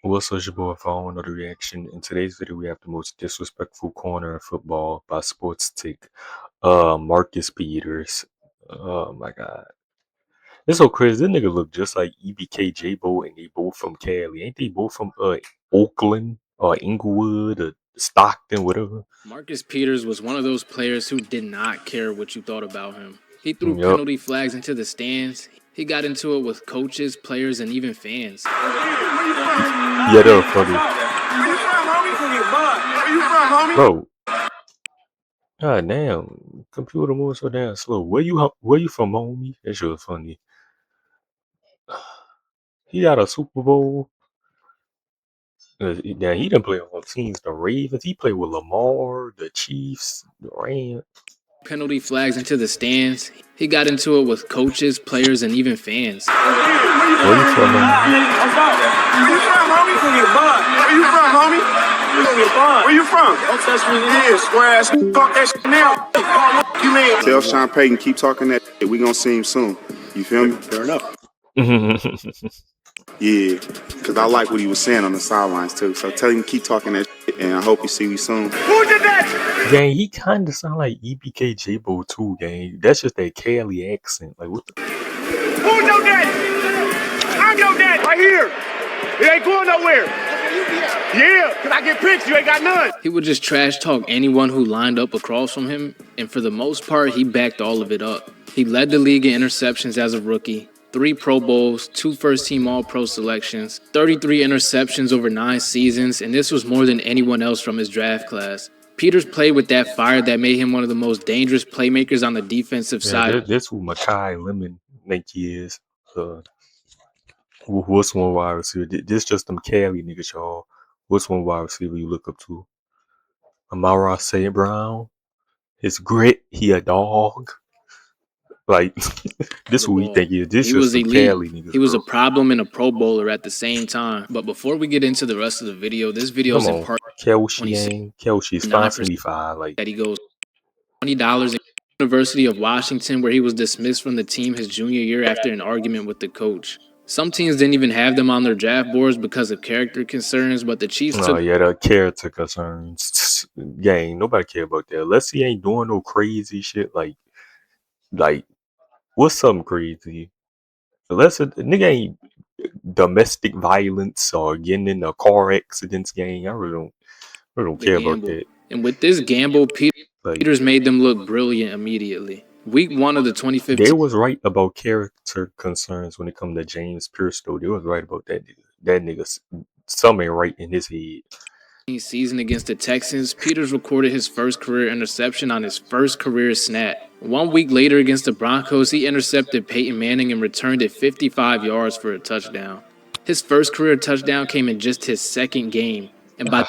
What's up, your boy? For all another reaction. In today's video, we have the most disrespectful corner in football by Sports Tick. Marcus Peters. Oh my god. It's so crazy. This nigga look just like EBK J-Bo and they both from Cali. Ain't they both from Oakland or Inglewood or Stockton, whatever? Marcus Peters was one of those players who did not care what you thought about him. He threw Yup. penalty flags into the stands. He got into it with coaches, players, and even fans. Yeah, that was funny. Where you from, homie? Bro. God damn. Computer moves so damn slow. Where you from, homie? That shit was funny. He got a Super Bowl. Yeah, he done play on teams, the Ravens. He played with Lamar, the Chiefs, the Rams. Penalty flags into the stands. He got into it with coaches, players, and even fans. Where you from, man? Where you from, homie? Where you from, homie? Where you from? Don't touch me. Yeah, square ass. Fuck that shit now. You mean? Tell Sean Payton, keep talking that shit. We gonna see him soon. You feel me? Fair enough. Yeah, because I like what he was saying on the sidelines too. So tell him keep talking that shit, and I hope you see me soon. Who did that? Gang, he kind of sound like EBK J-Bo too, gang. That's just that Cali accent. Like, what the? Who's your daddy? I'm your daddy. Right here. It ain't going nowhere. Yeah, because I get pics. You ain't got none. He would just trash talk anyone who lined up across from him, and for the most part, he backed all of it up. He led the league in interceptions as a rookie. 3 Pro Bowls, 2 first-team All-Pro selections, 33 interceptions over 9 seasons, and this was more than anyone else from his draft class. Peters played with that fire that made him one of the most dangerous playmakers on the defensive side. That's who Makai Lemon think he is. What's one wide receiver? This just them Cali niggas, y'all. What's one wide receiver you look up to? Amara St. Brown. His grit, he a dog. Like, this who we think he is. This He just was some elite. Cali niggas. He was a bro. problem and a Pro Bowler at the same time. But before we get into the rest of the video, this video is Come in on, part Kelce sponsor me five. Like, that he goes $20 in University of Washington, where he was dismissed from the team his junior year after an argument with the coach. Some teams didn't even have them on their draft boards because of character concerns, but the Chiefs oh took yeah, the character concerns. Gang, nobody care about that. Unless he ain't doing no crazy shit. Like what's something crazy? Unless a nigga ain't domestic violence or getting in a car accidents, gang. I really don't care about that. And with this gamble, Like, Peters made them look brilliant immediately. Week 1 of the 2015 they was right about character concerns when it come to James Pierce, though. They was right about that nigga. That nigga, something ain't right in his head. season against the Texans, Peters recorded his first career interception on his first career snap. 1 week later against the Broncos, he intercepted Peyton Manning and returned it 55 yards for a touchdown. His first career touchdown came in just his second game. And by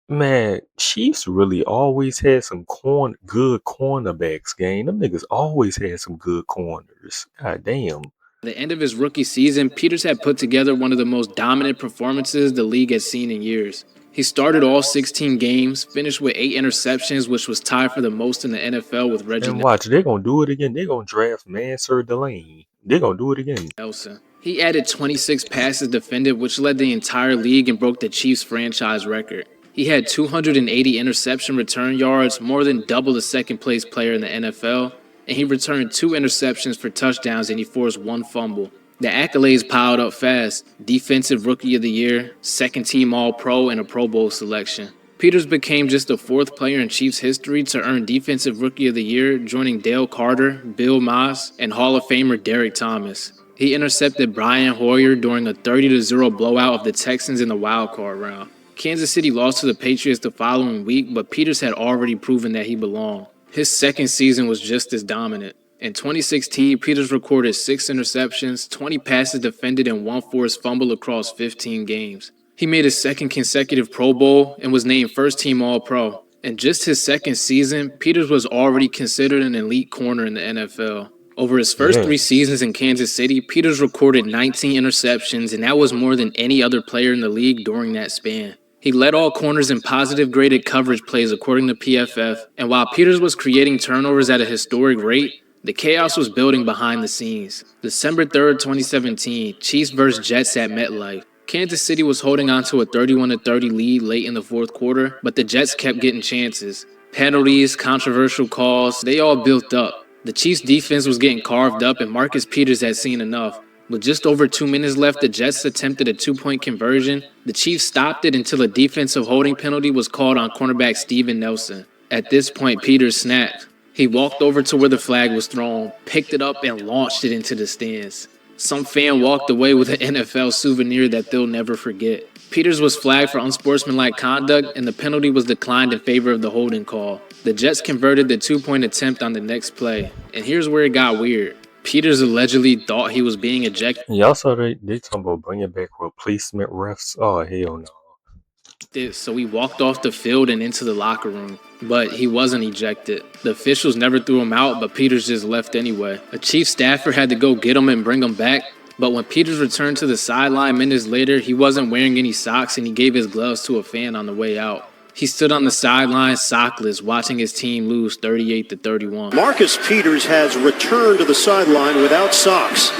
Man, Chiefs really always had some good cornerbacks, gang. Them niggas always had some good corners. God damn. the end of his rookie season, Peters had put together one of the most dominant performances the league has seen in years. He started all 16 games, finished with 8 interceptions, which was tied for the most in the NFL with Reggie And watch, they're gonna do it again. They're gonna draft Mansur Delane. They're gonna do it again. Nelson. He added 26 passes defended, which led the entire league and broke the Chiefs franchise record. He had 280 interception return yards, more than double the second-place player in the NFL, and he returned 2 interceptions for touchdowns and he forced 1 fumble. The accolades piled up fast: Defensive Rookie of the Year, second-team All-Pro, and a Pro Bowl selection. Peters became just the 4th player in Chiefs history to earn Defensive Rookie of the Year, joining Dale Carter, Bill Moss, and Hall of Famer Derek Thomas. He intercepted Brian Hoyer during a 30-0 blowout of the Texans in the wildcard round. Kansas City lost to the Patriots the following week, but Peters had already proven that he belonged. His second season was just as dominant. In 2016, Peters recorded 6 interceptions, 20 passes defended, and 1 forced fumble across 15 games. He made his second consecutive Pro Bowl and was named first-team All-Pro. In just his second season, Peters was already considered an elite corner in the NFL. Over his first 3 seasons in Kansas City, Peters recorded 19 interceptions, and that was more than any other player in the league during that span. He led all corners in positive graded coverage plays according to PFF, and while Peters was creating turnovers at a historic rate, the chaos was building behind the scenes. December 3rd, 2017, Chiefs vs. Jets at MetLife. Kansas City was holding on to a 31-30 lead late in the fourth quarter, but the Jets kept getting chances. Penalties, controversial calls, they all built up. The Chiefs' defense was getting carved up, and Marcus Peters had seen enough. With just over 2 minutes left, the Jets attempted a two-point conversion. The Chiefs stopped it until a defensive holding penalty was called on cornerback Steven Nelson. At this point, Peters snapped. He walked over to where the flag was thrown, picked it up, and launched it into the stands. Some fan walked away with an NFL souvenir that they'll never forget. Peters was flagged for unsportsmanlike conduct, and the penalty was declined in favor of the holding call. The Jets converted the two-point attempt on the next play, and here's where it got weird. Peters allegedly thought he was being ejected, Y'all saw they talking about bringing back replacement refs. Oh hell no. so he walked off the field and into the locker room. But he wasn't ejected. The officials never threw him out, but Peters just left anyway. A chief staffer had to go get him and bring him back, but when Peters returned to the sideline minutes later, he wasn't wearing any socks and he gave his gloves to a fan on the way out. He stood on the sideline sockless, watching his team lose 38-31. Marcus Peters has returned to the sideline without socks.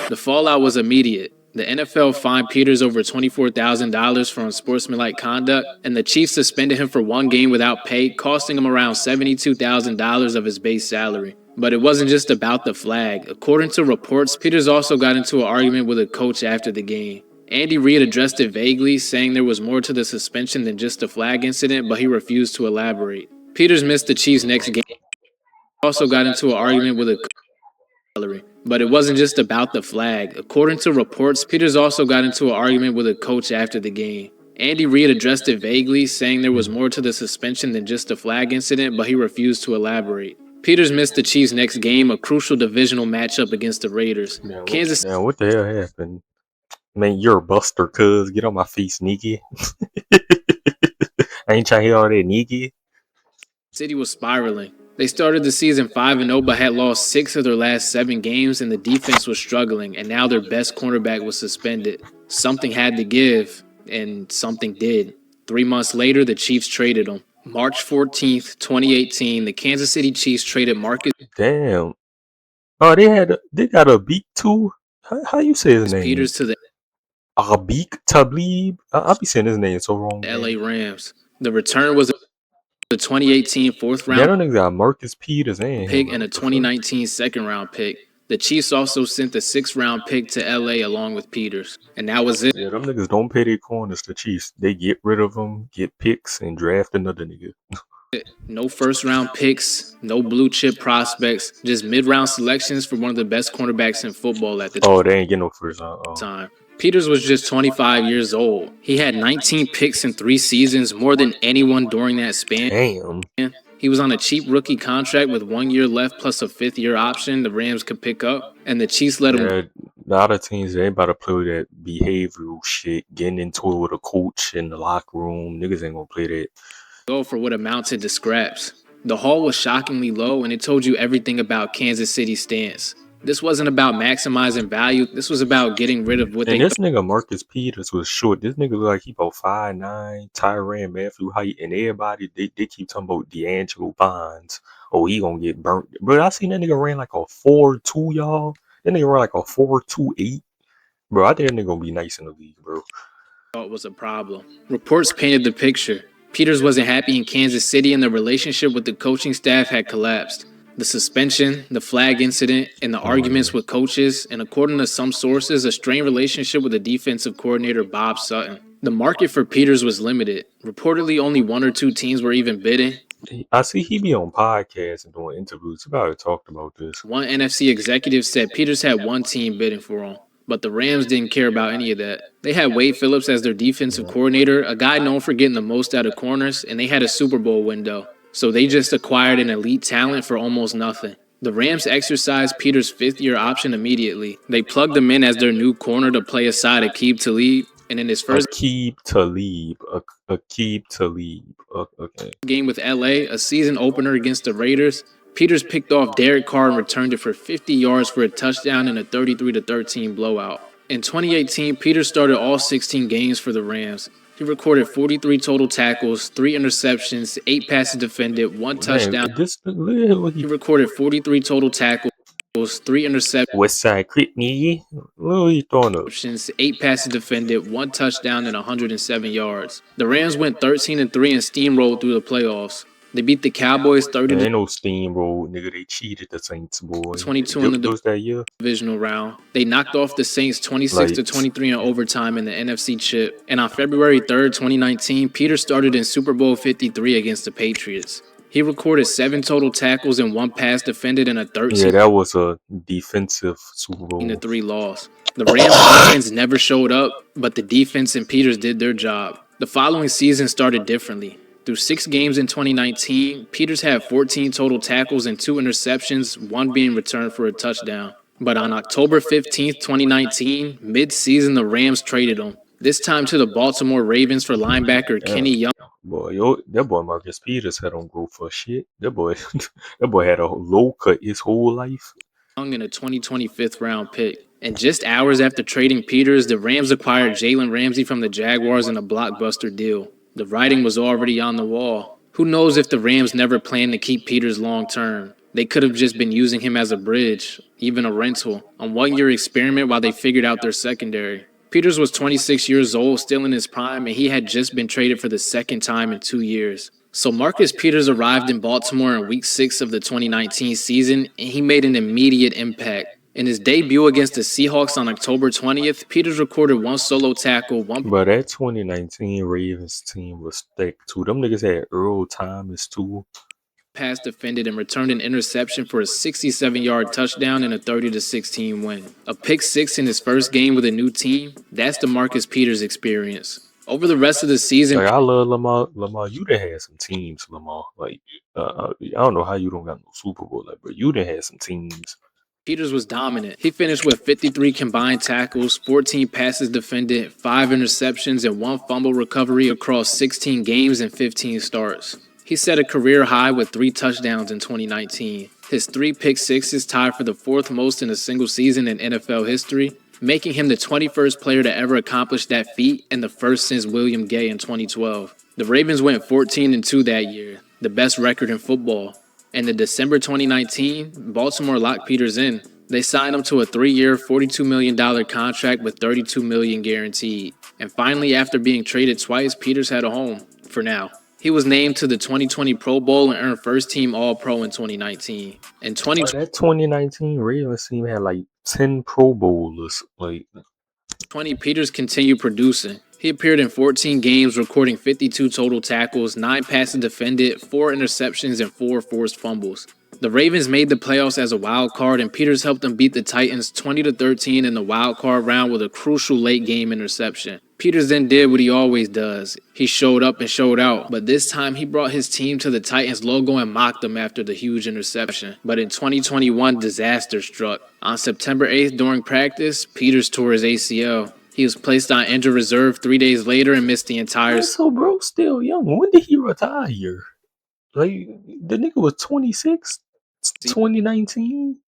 The fallout was immediate. The NFL fined Peters over $24,000 for unsportsmanlike conduct, and the Chiefs suspended him for 1 game without pay, costing him around $72,000 of his base salary. But it wasn't just about the flag. According to reports, Peters also got into an argument with a coach after the game. Andy Reid addressed it vaguely, saying there was more to the suspension than just a flag incident, but he refused to elaborate. Peters missed the Chiefs' next game. Also got into an argument with a coach. But it wasn't just about the flag. According to reports, Peters also got into an argument with a coach after the game. Andy Reid addressed it vaguely, saying there was more to the suspension than just a flag incident, but he refused to elaborate. Peters missed the Chiefs' next game, a crucial divisional matchup against the Raiders. Now what the hell happened? Man, you're a buster, cuz. Get on my face, Nikki. I ain't trying to hear all that, Nikki. City was spiraling. They started the season 5-0, but had lost 6 of their last 7 games, and the defense was struggling, and now their best cornerback was suspended. Something had to give, and something did. 3 months later, the Chiefs traded him. March 14th, 2018, the Kansas City Chiefs traded Marcus Damn. Oh, they got a beak too? How you say his name? Peters to the Abik Tablib? I'll be saying his name so wrong. LA Rams. The return was the 2018 fourth Yeah, that round nigga got Marcus Peters and pick him. and a 2019 second round pick. The Chiefs also sent the 6th round pick to LA along with Peters. And that was it. Yeah, them niggas don't pay their corners to Chiefs. They get rid of them, get picks, and draft another nigga. No first round picks, no blue chip prospects, just mid round selections for one of the best cornerbacks in football at the Oh, they ain't get no first round. Oh. time. Peters was just 25 years old. He had 19 picks in 3 seasons, more than anyone during that span. Damn. He was on a cheap rookie contract with 1 year left plus a 5th-year option the Rams could pick up, and the Chiefs let him Yeah, the other teams, they ain't about to play that behavioral shit, getting into it with a coach in the locker room. Niggas ain't gonna play that. go for what amounted to scraps. The haul was shockingly low, and it told you everything about Kansas City's stance. This wasn't about maximizing value. This was about getting rid of what And they this nigga Marcus Peters was short. This nigga look like he about 5'9", Tyrann Matthew height, and everybody they keep talking about D'Angelo Bonds. Oh, he gonna get burnt. Bro, I seen that nigga ran like a 4.2, y'all. That nigga ran like a 4.28. Bro, I think that nigga gonna be nice in the league, bro. thought was a problem. Reports painted the picture. Peters wasn't happy in Kansas City, and the relationship with the coaching staff had collapsed. The suspension, the flag incident, and the arguments with coaches, and according to some sources, a strained relationship with the defensive coordinator Bob Sutton. The market for Peters was limited. Reportedly, only 1 or 2 teams were even bidding. I see he be on podcasts and doing interviews. He probably talked about this. One NFC executive said Peters had 1 team bidding for him, but the Rams didn't care about any of that. They had Wade Phillips as their defensive coordinator, a guy known for getting the most out of corners, and they had a Super Bowl window. So they just acquired an elite talent for almost nothing. The Rams exercised Peters' 5th-year option immediately. They plugged him in as their new corner to play aside Aqib Talib, and in his first Aqib Talib. Aqib Talib. Okay. game with LA, a season opener against the Raiders, Peters picked off Derek Carr and returned it for 50 yards for a touchdown in a 33-13 blowout. In 2018, Peters started all 16 games for the Rams. He recorded 43 total tackles, 3 interceptions, 8 passes defended, 1 touchdown. Man, He recorded 43 total tackles. 3 interceptions, West Side Creek, nigga. What are you throwing up? 8 passes defended, 1 touchdown, and 107 yards. The Rams went 13-3 and steamrolled through the playoffs. They beat the Cowboys There 30 ain't no steamroll, nigga. They cheated the Saints, boy. 22 in the Those that year. divisional round. They knocked off the Saints 26 Like, to 23 in overtime in the NFC Chip. And on February 3rd, 2019, Peter started in Super Bowl 53 against the Patriots. He recorded 7 total tackles and 1 pass defended in a 13 yeah, that was a defensive Super to Bowl. 3 loss. The Rams offense never showed up, but the defense and Peters did their job. The following season started differently. Through 6 games in 2019, Peters had 14 total tackles and 2 interceptions, 1 being returned for a touchdown. But on October 15th, 2019, mid-season the Rams traded him, this time to the Baltimore Ravens for linebacker Yeah. Kenny Young Boy, that boy Marcus Peters had on go for shit. That boy, that boy had a low cut his whole life. in a 2020 fifth-round pick. And just hours after trading Peters, the Rams acquired Jalen Ramsey from the Jaguars in a blockbuster deal. The writing was already on the wall. Who knows if the Rams never planned to keep Peters long-term? They could have just been using him as a bridge, even a rental, a one-year experiment while they figured out their secondary. Peters was 26 years old, still in his prime, and he had just been traded for the second time in 2 years. So Marcus Peters arrived in Baltimore in Week 6 of the 2019 season, and he made an immediate impact. In his debut against the Seahawks on October 20th, Peters recorded 1 solo tackle, 1 But that 2019 Ravens team was thick too. Them niggas had Earl Thomas too. pass defended, and returned an interception for a 67-yard touchdown and a 30-16 win. A pick 6 in his first game with a new team, that's the Marcus Peters experience. Over the rest of the season, Like I love Lamar. Lamar, you done had some teams, Lamar. Like I don't know how you don't got no Super Bowl, like, but you done had some teams. Peters was dominant. He finished with 53 combined tackles, 14 passes defended, 5 interceptions, and 1 fumble recovery across 16 games and 15 starts. He set a career high with 3 touchdowns in 2019. His 3 pick sixes tied for the 4th most in a single season in NFL history, making him the 21st player to ever accomplish that feat and the first since William Gay in 2012. The Ravens went 14-2 that year, the best record in football. And in December 2019, Baltimore locked Peters in. They signed him to a 3-year, $42 million contract with $32 million guaranteed. And finally, after being traded twice, Peters had a home, for now. He was named to the 2020 Pro Bowl and earned first-team All-Pro in 2019. In 2020, That 2019 Ravens team had like 10 Pro Bowlers. Like Peters continued producing. He appeared in 14 games, recording 52 total tackles, 9 passes defended, 4 interceptions, and 4 forced fumbles. The Ravens made the playoffs as a wild card, and Peters helped them beat the Titans 20-13 in the wild card round with a crucial late-game interception. Peters then did what he always does. He showed up and showed out, but this time he brought his team to the Titans logo and mocked them after the huge interception. But in 2021, disaster struck. On September 8th during practice, Peters tore his ACL. He was placed on injured reserve 3 days later and missed the entire so, bro, still young. When did he retire? Like the nigga was 26, 2019,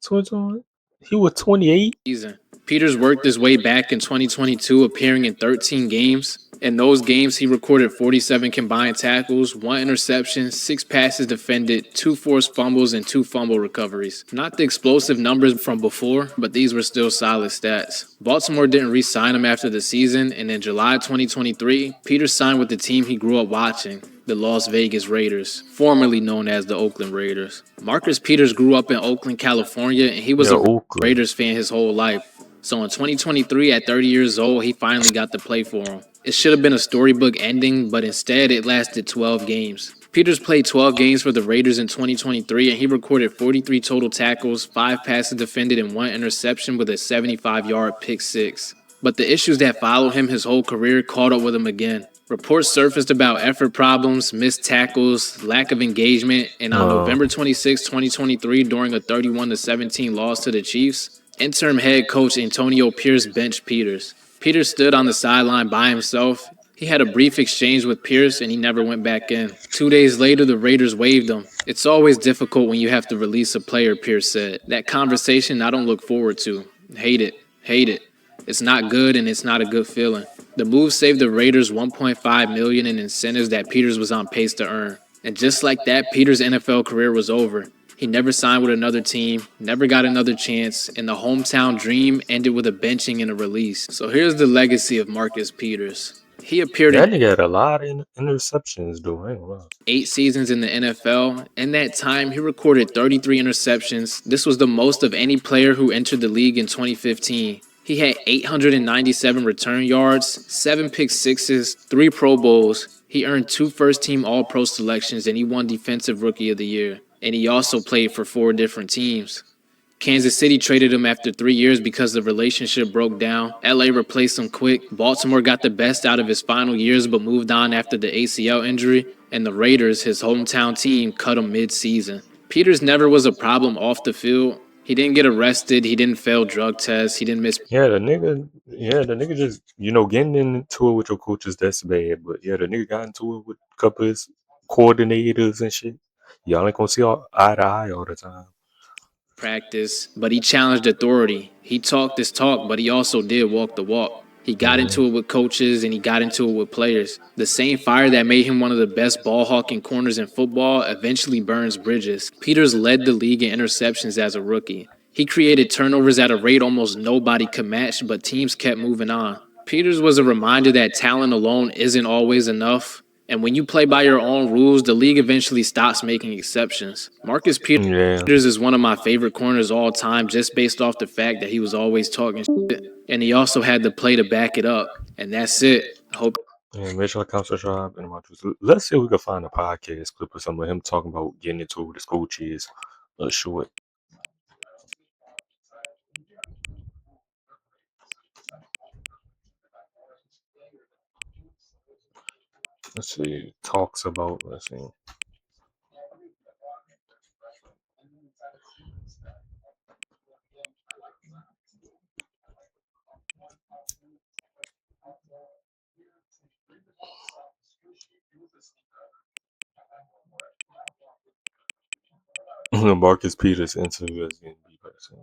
2020. He was 28. season. Peters worked his way back in 2022, appearing in 13 games. In those games, he recorded 47 combined tackles, 1 interception, 6 passes defended, 2 forced fumbles, and 2 fumble recoveries. Not the explosive numbers from before, but these were still solid stats. Baltimore didn't re-sign him after the season, and in July 2023, Peters signed with the team he grew up watching, the Las Vegas Raiders, formerly known as the Oakland Raiders. Marcus Peters grew up in Oakland, California, and he was a Raiders fan his whole life. So in 2023, at 30 years old, he finally got to play for him. It should have been a storybook ending, but instead it lasted 12 games. Peters played 12 games for the Raiders in 2023, and he recorded 43 total tackles, 5 passes defended, and 1 interception with a 75-yard pick 6. But the issues that followed him his whole career caught up with him again. Reports surfaced about effort problems, missed tackles, lack of engagement, and on November 26, 2023, during a 31-17 loss to the Chiefs, interim head coach Antonio Pierce benched Peters. Peters stood on the sideline by himself. He had a brief exchange with Pierce, and he never went back in. 2 days later, the Raiders waived him. It's always difficult when you have to release a player, Pierce said. That conversation I don't look forward to. Hate it. Hate it. It's not good, and it's not a good feeling. The move saved the Raiders $1.5 million in incentives that Peters was on pace to earn. And just like that, Peters' NFL career was over. He never signed with another team, never got another chance, and the hometown dream ended with a benching and a release. So here's the legacy of Marcus Peters. He appeared in That nigga had a lot of interceptions, though. I ain't gonna lie. 8 seasons in the NFL. In that time, he recorded 33 interceptions. This was the most of any player who entered the league in 2015. He had 897 return yards, 7 pick sixes, 3 Pro Bowls. He earned 2 first team All Pro selections, and he won Defensive Rookie of the Year. And he also played for 4 different teams. Kansas City traded him after 3 years because the relationship broke down. LA replaced him quick. Baltimore got the best out of his final years but moved on after the ACL injury. And the Raiders, his hometown team, cut him mid-season. Peters never was a problem off the field. He didn't get arrested. He didn't fail drug tests. He didn't miss. The nigga just, getting into it with your coaches, that's bad. But yeah, the nigga got into it with a couple of his coordinators and shit. Y'all ain't gonna see eye to eye all the time. Practice, but he challenged authority. He talked this talk, but he also did walk the walk. He got into it with coaches and he got into it with players. The same fire that made him one of the best ball hawking corners in football eventually burns bridges. Peters led the league in interceptions as a rookie. He created turnovers at a rate almost nobody could match, but teams kept moving on. Peters was a reminder that talent alone isn't always enough. And when you play by your own rules, the league eventually stops making exceptions. Marcus Peters Yeah. is one of my favorite corners all time just based off the fact that he was always talking shit. And he also had the play to back it up. And that's it. I hope. Yeah, make sure to come subscribe and watch this. Let's see if we can find a podcast clip or something of him talking about getting into it with his coaches. Short. Let's see. Talks about. Let's see. Marcus Peters interview as NBA person.